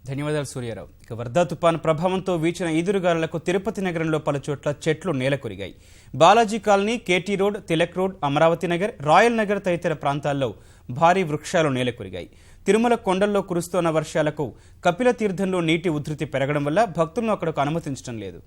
ధన్యవాదాలు సూర్యారావు. ఇక వర్ధా తుపాను ప్రభావంతో వీచిన ఈదురుగాలులకు తిరుపతి నగరంలో పలుచోట్ల చెట్లు నేలకొరిగాయి. Balaji colony, KT road, Tilak road, Amaravati Nagar, Rayal Nagar తదితర ప్రాంతాల్లో భారీ వృక్షాలు నేలకొరిగాయి. తిరుమల కొండల్లో కురుస్తోన్న వర్షాలకు కపిల తీర్థంలో నీటి ఉధృతి పెరగడం వల్ల భక్తులను అక్కడకు అనుమతించడం లేదు.